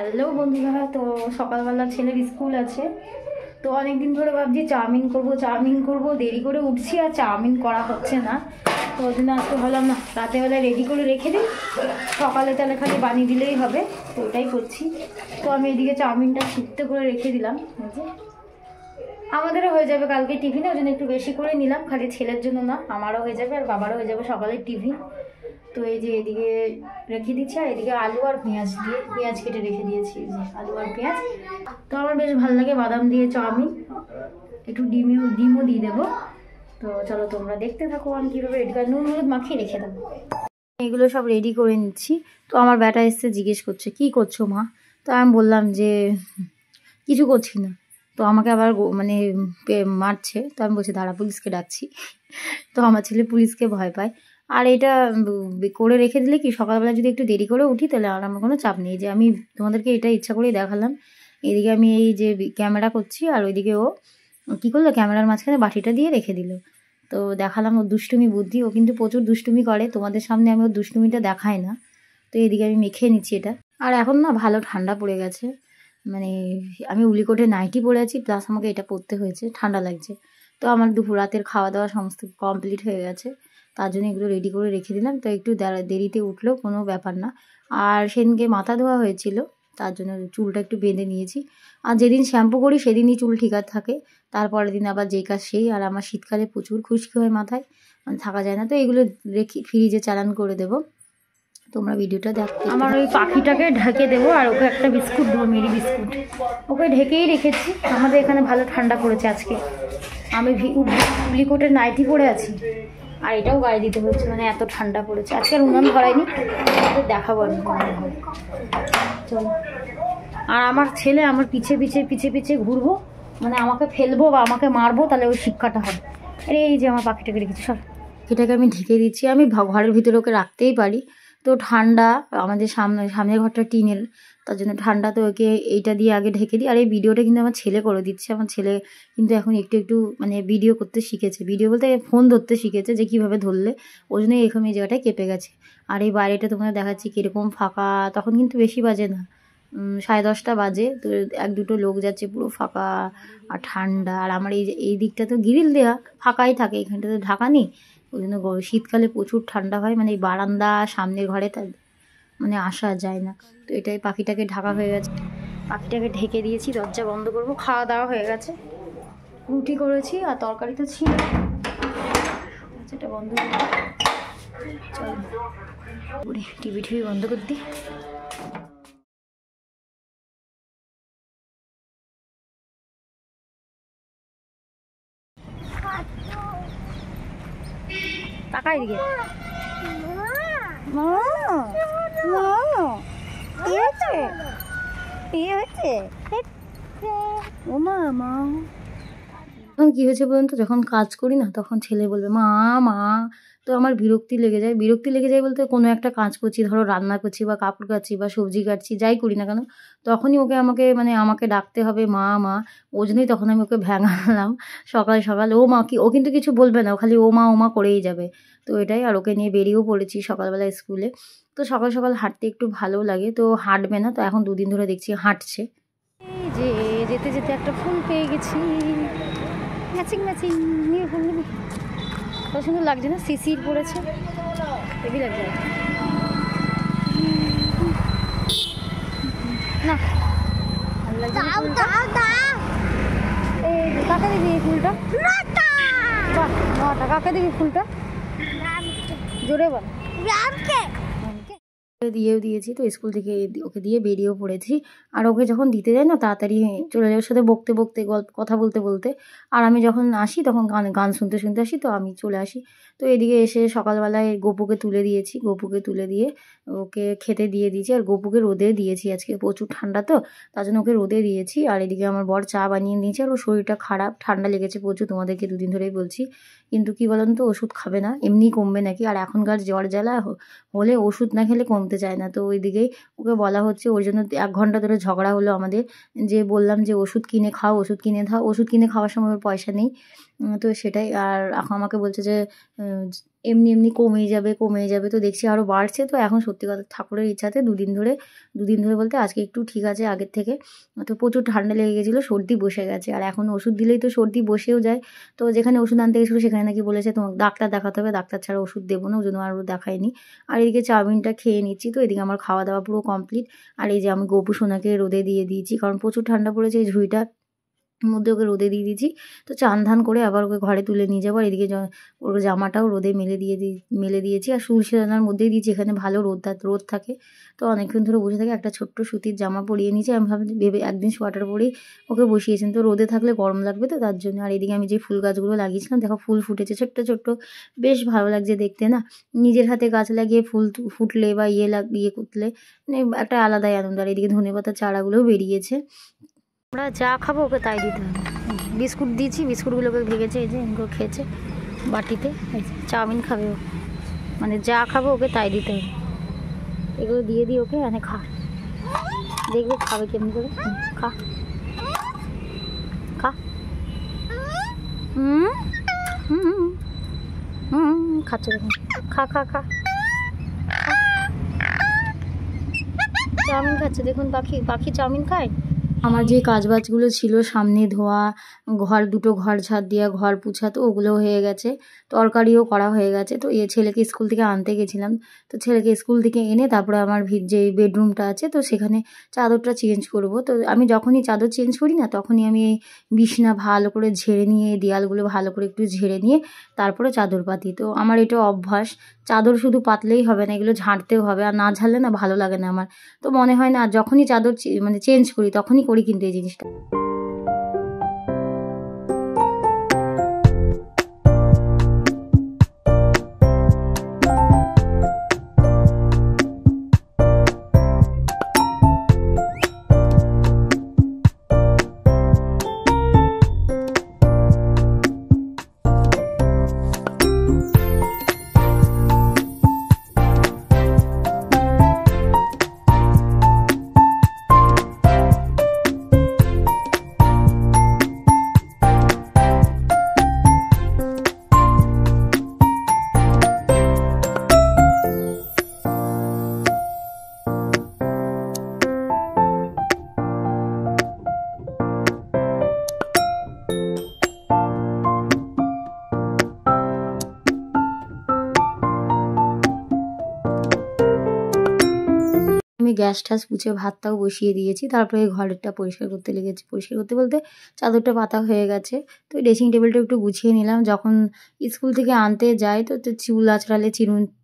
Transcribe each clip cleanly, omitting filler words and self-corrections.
Hello বন্ধুরা, তো সকালবেলা ছেলের স্কুল আছে, তো অনেকদিন ধরে ভাবছি চাউমিন করব, দেরি করে উঠছি আর চাউমিন করা হচ্ছে না। তো ওই জন্য আজকে ভাবলাম না, রাতেরবেলা রেডি করে রেখে দিই, সকালে তাহলে খালি বানিয়ে দিলেই হবে। তো ওটাই করছি। তো আমি এদিকে চাউমিনটা সিদ্ধ করে রেখে দিলাম। আমাদেরও হয়ে যাবে কালকে টিফিনে, ওই জন্য একটু বেশি করে নিলাম, খালি ছেলের জন্য না, আমারও হয়ে যাবে আর বাবারও হয়ে যাবে সকালের টিফিন। তো এই যে এদিকে রেখে দিচ্ছি, আর এদিকে আলু আর পেঁয়াজ কেটে রেখে দিয়েছি, এই যে আলু আর পেঁয়াজ। তো আমার বেশ ভালো লাগে বাদাম দিয়ে চাউমিন, একটু ডিমও দিয়ে দেবো। তো চলো তোমরা দেখতে থাকো আমি কীভাবে রেডি করে, নুন হলুদ মাখিয়ে রেখে দেবো। এগুলো সব রেডি করে নিচ্ছি। তো আমার ব্যাটা এসে জিজ্ঞেস করছে কী করছো মা। তো আমি বললাম যে কিছু করছি না। তো আমাকে আবার মানে মারছে। তো আমি বলছি দাঁড়া, পুলিশকে ডাকছি। তো আমার ছেলে পুলিশকে ভয় পায়। আর এটা করে রেখে দিলে কি, সকালবেলা যদি একটু দেরি করে উঠি তাহলে আর আমার কোনো চাপ নেই। যে আমি তোমাদেরকে এটা ইচ্ছা করেই দেখালাম। এদিকে আমি এই যে ক্যামেরা করছি, আর ওইদিকে ও কী করলো, ক্যামেরার মাঝখানে বাটিটা দিয়ে রেখে দিল। তো দেখালাম ওর দুষ্টুমি বুদ্ধি, ও কিন্তু প্রচুর দুষ্টুমি করে, তোমাদের সামনে আমি ওর দুষ্টুমিটা দেখাই না। তো এদিকে আমি মেখে নিচ্ছি এটা। আর এখন না ভালো ঠান্ডা পড়ে গেছে, মানে আমি উলিকোটে নাইটি পরে আছি, প্লাস আমাকে এটা পরতে হয়েছে, ঠান্ডা লাগছে। তো আমার দুপুর রাতের খাওয়া দাওয়া সমস্ত কমপ্লিট হয়ে গেছে, তার জন্য এগুলো রেডি করে রেখে দিলাম। তো একটু দেরিতে উঠলেও কোনো ব্যাপার না। আর সেদিনকে মাথা ধোয়া হয়েছিল, তার জন্য চুলটা একটু বেঁধে নিয়েছি। আর যেদিন শ্যাম্পু করি সেদিনই চুল ঠিক থাকে, তারপরের দিন আবার যেই কাজ সেই। আর আমার শীতকালে প্রচুর খুশকি হয় মাথায়, মানে থাকা যায় না। তো এগুলো রেখে ফ্রিজে চালান করে দেবো। তোমরা ভিডিওটা দেখতে, আমার ওই পাখিটাকে ঢেকে দেবো, আর ওকে একটা বিস্কুট দেবো, মেরি বিস্কুট। ওকে ঢেকেই রেখেছি, আমাদের এখানে ভালো ঠান্ডা পড়েছে আজকে। আমি উলিকোটের নাইটি পরে আছি, আর এটাও গায়ে দিতে হচ্ছে, মানে এত ঠান্ডা পড়েছে। আজকে আর উনান ধরায়নি, দেখাবো আমি চলো। আর আমার ছেলে আমার পিছে পিছে ঘুরবো, মানে আমাকে ফেলবো বা আমাকে মারবো, তাহলে ওই শিক্ষাটা হবে। আরে এই যে আমার পাখিটাকে রেখেছি, সব এটাকে আমি ঢেকে দিচ্ছি। আমি ঘরের ভিতরে ওকে রাখতেই পারি, তো ঠান্ডা আমাদের সামনের ঘরটা টিনের, তার জন্য ঠান্ডা। তো ওকে এইটা দিয়ে আগে ঢেকে দিই। আর এই ভিডিওটা কিন্তু আমার ছেলে করে দিচ্ছে। আমার ছেলে কিন্তু এখন একটু মানে ভিডিও করতে শিখেছে, ভিডিও বলতে ফোন ধরতে শিখেছে, যে কীভাবে ধরলে, ওই জন্য এরকম এই জায়গাটায় কেঁপে গেছে। আর এই বাইরেটা তোমাদের দেখাচ্ছি কীরকম ফাঁকা, তখন কিন্তু বেশি বাজে না, 10:30 বাজে। তো এক দুটো লোক যাচ্ছে, পুরো ফাঁকা আর ঠান্ডা। আর আমার এই দিকটা তো গ্রিল দেওয়া, ফাঁকাই থাকে, এখানটা তো ঢাকা নেই, ওই জন্য শীতকালে প্রচুর ঠান্ডা হয়, মানে এই বারান্দা সামনের ঘরে মানে আসা যায় না। তো এটাই পাখিটাকে ঢাকা হয়ে গেছে, পাখিটাকে ঢেকে দিয়েছি, দরজা বন্ধ করবো। খাওয়া দাওয়া হয়ে গেছে, রুটি করেছি আর তরকারি তো ছিল, এটা বন্ধ করে চল টিভি বন্ধ করে দিই। টাকা এদিকে তখন কী হয়েছে বলুন তো, যখন কাজ করি না তখন ছেলে বলবে মা মা। তো আমার বিরক্তি লেগে যায় বলতে, কোনো একটা কাজ করছি, ধরো রান্না করছি বা কাপড় কাচ্ছি বা সবজি কাটছি, যাই করি না কেন, তখনই আমাকে ডাকতে হবে মা মা। ওই জন্যই তখন আমি ওকে ভ্যাঙালাম সকাল সকাল। ও কিন্তু কিছু বলবে না, ও খালি ও মা করেই যাবে। তো এটাই, আর ওকে নিয়ে বেরিয়েও পড়েছি সকালবেলা স্কুলে। তো সকাল সকাল হাঁটতে একটু ভালো লাগে, তো হাঁটবে না, তো এখন 2 দিন ধরে দেখছি হাঁটছে। এই যে যেতে যেতে একটা ফুল পেয়ে গেছি, ম্যাচিং নিয়ে ফুল নিবি, কত সুন্দর লাগছে না, শিশির পড়েছে, হেভি লাগছে না, ভালো লাগছে। এই কাকে দিবি এই ফুলটা, কাকে দিবি ফুলটা, জোরে বল। দিয়েও দিয়েছি, তো স্কুল থেকে ওকে দিয়ে বেরিয়েও পড়েছি। আর ওকে যখন দিতে যাই না, তাড়াতাড়ি চলে যায়, ওর সাথে বকতে কথা বলতে। আর আমি যখন আসি তখন গান শুনতে আসি, তো আমি চলে আসি। তো এদিকে এসে সকালবেলায় গপুকে তুলে দিয়ে ওকে খেতে দিয়ে দিয়েছি। আর গপুকে রোদে দিয়েছি, আজকে প্রচুর ঠান্ডা, তো তার জন্য ওকে রোদে দিয়েছি। আর এদিকে আমার বর চা বানিয়ে নিয়েছে, আর ওর শরীরটা খারাপ, ঠান্ডা লেগেছে প্রচুর, তোমাদেরকে 2 দিন ধরেই বলছি। কিন্তু কি বলেন তো, ওষুধ খাবে না, এমনি কমবে নাকি। আর এখনকার জ্বর জ্বালা হলে ওষুধ না খেলে কমতে চায় না। তো ওইদিকেই ওকে বলা হচ্ছে, ওর জন্য 1 ঘন্টা ধরে ঝগড়া হলো আমাদের, যে বললাম যে ওষুধ কিনে খাও, ওষুধ কিনে খাওয়ার সময় ওর পয়সা নেই, তো সেটাই। আর এখন আমাকে বলছে যে এমনি এমনি কমেই যাবে, তো দেখছি আরও বাড়ছে। তো এখন সত্যি কথা ঠাকুরের ইচ্ছাতে দুদিন ধরে বলতে আজকে একটু ঠিক আছে আগের থেকে। তো প্রচুর ঠান্ডা লেগে গেছিলো, সর্দি বসে গেছে। আর এখন ওষুধ দিলেই তো সর্দি বসেও যায়। তো যেখানে ওষুধ আনতে গেছিলো সেখানে নাকি বলেছে তোমাকে ডাক্তার দেখাতে হবে, ডাক্তার ছাড়া ওষুধ দেবো না, ওই জন্য আরও দেখায়নি। আর এদিকে চাউমিনটা খেয়ে নিচ্ছি। তো এদিকে আমার খাওয়া দাওয়া পুরো কমপ্লিট। আর এই যে আমি গোপু সোনাকে রোদে দিয়ে দিয়েছি, কারণ প্রচুর ঠান্ডা পড়েছে, এই ঝুড়িটা মধ্যে ওকে রোদে দিয়ে দিয়েছি। তো চান ধান করে আবার ওকে ঘরে তুলে নিয়ে যাবো। আর এদিকে ওর জামাটাও রোদে মেলে দিয়েছি। আর তুলসীদানার মধ্যেই দিয়েছি, এখানে ভালো রোদ থাকে। তো অনেকক্ষণ ধরে বসে থাকে, একটা ছোট্ট সুতির জামা পরিয়ে নিয়েছি। আমি ভেবে একদিন সোয়েটার পরেই ওকে বসিয়েছেন, তো রোদে থাকলে গরম লাগবে, তো তার জন্য। আর এদিকে আমি যে ফুল গাছগুলো লাগিয়েছিলাম দেখো ফুল ফুটেছে ছোট্ট ছোট্ট, বেশ ভালো লাগছে দেখতে না। নিজের হাতে গাছ লাগিয়ে ফুল ফুটলে বা ইয়ে করলে মানে একটা আলাদাই আনন্দ। আর এদিকে ধনেপাতার চারাগুলোও বেরিয়েছে। আমরা যা খাবো ওকে তাই দিতে হবে। বিস্কুট দিয়েছি, বিস্কুটগুলোকে ভেঙেছে, এই যে এগুলো খেয়েছে বাটিতে। চাউমিন খাবে ও, মানে যা খাবো ওকে তাই দিতে হবে। এগুলো দিয়ে দিই ওকে, মানে খা, দেখবে খাবে কেমন করে। খা খা, হুম হুম হুম খাচ্ছে দেখুন, খা খা খা, চাউমিন খাচ্ছে দেখুন। পাখি চাউমিন খায়। আমার যে কাজবাজগুলো ছিল সামনে ধোয়া, দুটো ঘর ঝাড় দেওয়া, ঘর পুছা, তো ওগুলো হয়ে গেছে। তরকারিও করা হয়ে গেছে। তো ছেলেকে স্কুল থেকে আনতে গেছিলাম। তো ছেলেকে স্কুল থেকে এনে তারপরে আমার যে বেডরুমটা আছে তো সেখানে চাদরটা চেঞ্জ করব। তো আমি যখনই চাদর চেঞ্জ করি না তখনই আমি এই বিছনা ভালো করে ঝেড়ে নিয়ে, দেয়ালগুলো ভালো করে একটু ঝেড়ে নিয়ে তারপরে চাদর পাতি। তো আমার এটা অভ্যাস। চাদর শুধু পাতলেই হবে না, এগুলো ঝাড়তেও হবে। আর না ঝাড়লে না ভালো লাগে না আমার। তো মনে হয় না, আর যখনই চাদর মানে চেঞ্জ করি তখনই করি কিন্তু এই জিনিসটা। আমি গ্যাস ট্যাস মুছে ভাতটাও বসিয়ে দিয়েছি। তারপরে ঘরটা পরিষ্কার করতে লেগেছি। পরিষ্কার করতে বলতে চাদরটা পাতা হয়ে গেছে। তো ড্রেসিং টেবিলটা একটু গুছিয়ে নিলাম। যখন স্কুল থেকে আনতে যাই তো চুল আঁচড়ালে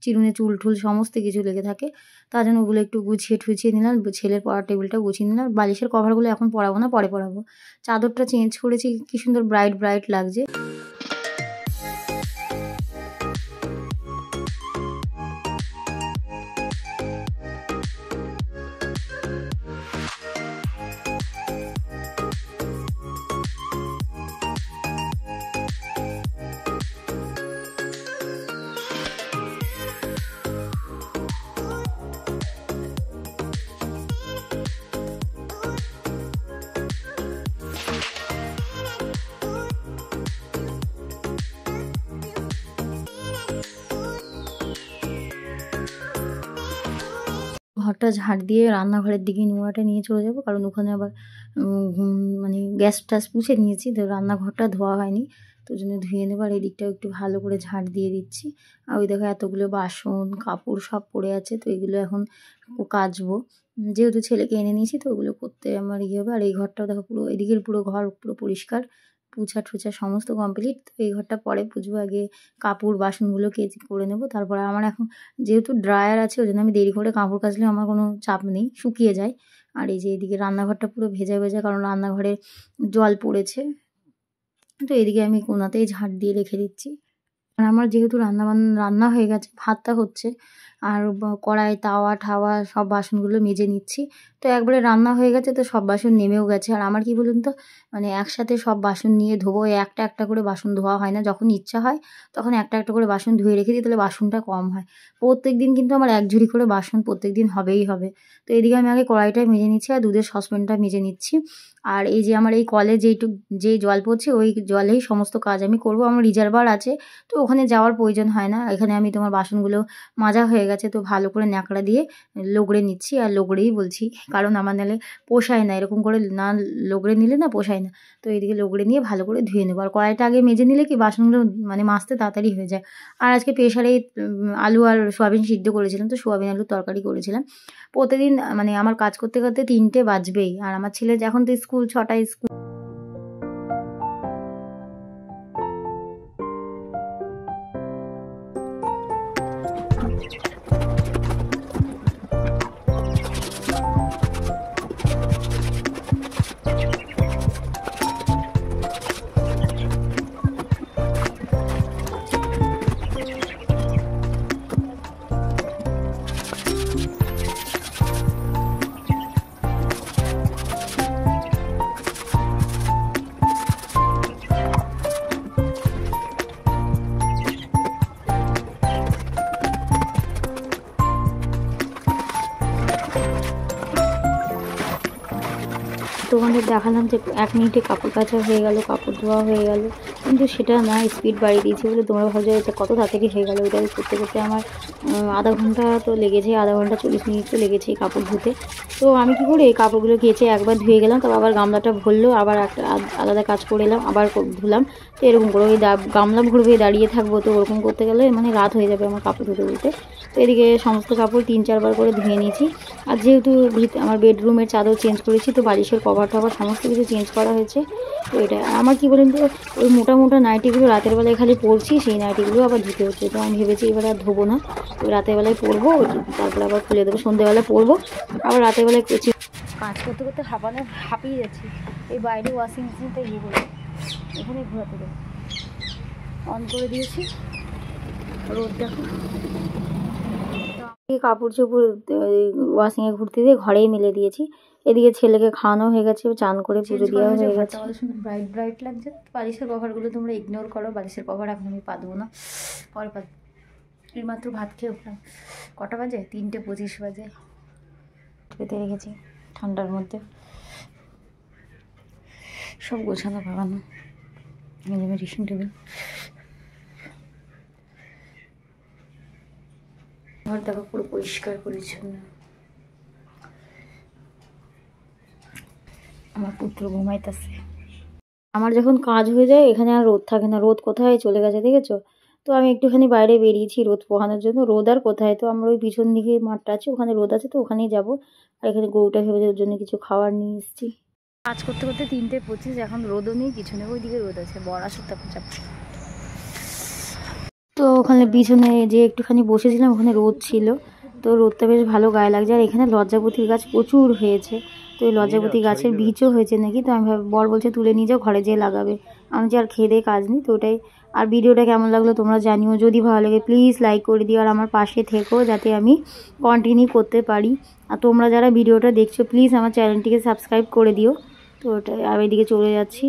চিরুনে চুল টুল সমস্ত কিছু লেগে থাকে, তার জন্য ওগুলো একটু গুছিয়ে ঠুছিয়ে নিলাম। ছেলের পড়ার টেবিলটাও গুছিয়ে নিলাম। বালিশের কভারগুলো এখন পরাবো না, পরে পরাবো। চাদরটা চেঞ্জ করেছি, কি সুন্দর ব্রাইট লাগছে। ঘরটা ঝাড় দিয়ে রান্নাঘরের দিকে নোংরাটা নিয়ে চলে যাবো, কারণ ওখানে আবার মানে গ্যাস ট্যাস মুছে নিয়েছি, তো রান্নাঘরটা ধোয়া হয়নি, তো জন্য ধুয়ে নেবো। আর এই দিকটাও একটু ভালো করে ঝাড় দিয়ে দিচ্ছি। আর ওই দেখো এতগুলো বাসন কাপড় সব পড়ে আছে, তো এগুলো এখন কাচবো। যেহেতু ছেলেকে এনে নিয়েছি তো ওগুলো করতে আমার হবে। আর এই ঘরটাও দেখো পুরো এদিকের পুরো ঘর পুরো পরিষ্কার, পুছা টুছা সমস্ত কমপ্লিট। তো এই ঘরটা পরে পুছবো, আগে কাপড় বাসনগুলো কেচে করে নেবো। তারপরে আমার এখন যেহেতু ড্রায়ার আছে ওই জন্য আমি দেরি করে কাপড় কাচলে আমার কোনো চাপ নেই, শুকিয়ে যায়। আর এই যে এদিকে রান্নাঘরটা পুরো ভেজা, কারণ রান্নাঘরে জল পড়েছে। তো এদিকে আমি কোনাতেই ঝাড় দিয়ে রেখে দিচ্ছি। আর আমার যেহেতু রান্না হয়ে গেছে, ভাতটা হচ্ছে, আর কড়াই তাওয়া ঠাওয়া সব বাসনগুলো মেজে নিচ্ছি। তো একবারে রান্না হয়ে গেছে, তো সব বাসন নেমেও গেছে। আর আমার কি বলুন তো, মানে একসাথে সব বাসন নিয়ে ধোবো, একটা একটা করে বাসন ধোয়া হয় না। যখন ইচ্ছা হয় তখন একটা একটা করে বাসন ধুয়ে রেখে দিই, তাহলে বাসনটা কম হয়। প্রত্যেক দিন কিন্তু আমার এক ঝুড়ি করে বাসন প্রত্যেক দিন হবেই হবে। তো এদিকে আমি আগে কড়াইটা মেজে নিচ্ছি আর দুধের সসপ্যানটা মেজে নিচ্ছি। আর এই যে আমার এই কলে যেই জল পড়ছে ওই জলেই সমস্ত কাজ আমি করব। আমার রিজার্ভার আছে, তো ওখানে যাওয়ার প্রয়োজন হয় না। এখানে আমি তোমার বাসনগুলো মাজা হয়ে গেছে, তো ভালো করে ন্যাকড়া দিয়ে লগড়ে নিচ্ছি। আর লগড়েই বলছি, কারণ আমার নাহলে পোষায় না, এরকম করে না লগড়ে নিলে না পোষায় না। তো এইদিকে লগড়ে নিয়ে ভালো করে ধুয়ে নেবো। আর কড়াইটা আগে মেজে নিলে কি বাসনগুলো মানে মাজতে তাড়াতাড়ি হয়ে যায়। আর আজকে প্রেশারেই আলু আর সোয়াবিন সিদ্ধ করেছিলাম, তো সোয়াবিন আলুর তরকারি করেছিলাম। প্রতিদিন মানে আমার কাজ করতে করতে 3টে বাজবেই। আর আমার ছেলে এখন তো স্কুল 6টায় স্কুল। তোমাদের দেখালাম যে 1 মিনিটে কাপড় কাচা হয়ে গেল, কাপড় ধোয়া হয়ে গেল, কিন্তু সেটা না, স্পিড বাড়িয়ে দিয়েছি বলে তোমরা ভাবছো এটা কত তাড়াতাড়ি হয়ে গেল। ওইটা করতে করতে আমার আধা ঘন্টা তো লেগেছে, আধা ঘন্টা 40 মিনিট তো লেগেছে এই কাপড় ধুতে। তো আমি কী করি, এই কাপড়গুলো কেচে একবার ধুয়ে গেলাম, তারপর আবার গামলাটা ভরলো, আবার একটা আলাদা কাজ করে এলাম, আবার ধুলাম। তো এরকম করে ওই গামলা ভরবে দাঁড়িয়ে থাকবো, তো ওরকম করতে গেলে মানে রাত হয়ে যাবে আমার কাপড় ধুতে ধুতে। তো এদিকে সমস্ত কাপড় 3-4 বার করে ধুয়ে নিয়েছি। আর যেহেতু আমার বেডরুমের চাদর চেঞ্জ করেছি, তো বালিশের কভার টভার সমস্ত কিছু চেঞ্জ করা হয়েছে। তো এটা আমার কি বলেন তো, ওই মোটা মোটা নাইটিগুলো রাতের বেলায় খালি পরছি, সেই নাইটিগুলো আবার ধুতে হচ্ছে। তো আমি ভেবেছি এবার আর ধোবো না, ওই রাতের বেলায় পরবো, তারপরে আবার খুলে দেবো, সন্ধ্যেবেলায় পরবো, আবার রাতের বেলায় কাজ করতে করতে হাঁপিয়ে যাচ্ছি। এই বাইরে ওয়াশিং মেশিনটা ইয়ে করে এখানে ঘোরাতে দেবো, অন করে দিয়েছি, রোদ দেখো। কাপড় চোপড় ওয়াশিংয়ে ঘুরতে দিয়ে ঘরেই মেলে দিয়েছি। এদিকে ছেলেকে খাওয়ানো হয়ে গেছে, চান করে পুজো দেওয়া হয়ে গেছে। সুন্দর ব্রাইট ব্রাইট লাগছে। বালিশের কভারগুলো তোমরা ইগনোর করো, বালিশের কভার এখন আমি পাতবো না, পরে পাতবো। এইমাত্র ভাত খেয়ে উঠলাম, কটা বাজে? 3:25 বাজে। পেতে রেখেছি ঠান্ডার মধ্যে, সব গোছানো ভাগানো, ড্রেসিং টেবিল, ঘর দেখো পুরো পরিষ্কার পরিচ্ছন্ন। আমার পুত্র ঘুমাইতেছে। আমার যখন কাজ হয়ে যায় এখানে আর রোদ থাকে না, রোদ কোথায় চলে গেছে দেখেছো? তো আমি একটুখানি বাইরে বেরিয়েছি রোদ পোহানোর জন্য। রোদ আর কোথায়, তো আমরা ওই পিছন দিকে মাঠটা আছে, ওখানে রোদ আছে, তো ওখানেই যাবো। আর এখানে গরুটা ভেবে ওর জন্য কিছু খাবার নিয়ে এসেছি। কাজ করতে করতে 3:25, এখন রোদও নেই কিছু নেই, ওইদিকে রোদ আছে, বড় আসর তখন যাচ্ছে। তো ওখানে পিছনে যে একটুখানি বসেছিলাম, ওখানে রোদ ছিল, তো রোদটা বেশ ভালো গায়ে লাগছে। আর এখানে লজ্জাপতির গাছ প্রচুর হয়েছে, তো এই লজ্জাপতি গাছের বীজও হয়েছে নাকি, তো আমি বর বলছে তুলে নিয়ে যাও, ঘরে যেয়ে লাগাবে। আমি যে আর খেয়ে দিয়ে কাজ নেই, তো ওটাই। আর ভিডিওটা কেমন লাগলো তোমরা জানিও, যদি ভালো লাগে প্লিজ লাইক করে দিও, আর আমার পাশে থেকো যাতে আমি কন্টিনিউ করতে পারি। আর তোমরা যারা ভিডিওটা দেখছো প্লিজ আমার চ্যানেলটিকে সাবস্ক্রাইব করে দিও। তো ওটাই, আর এদিকে চলে যাচ্ছি।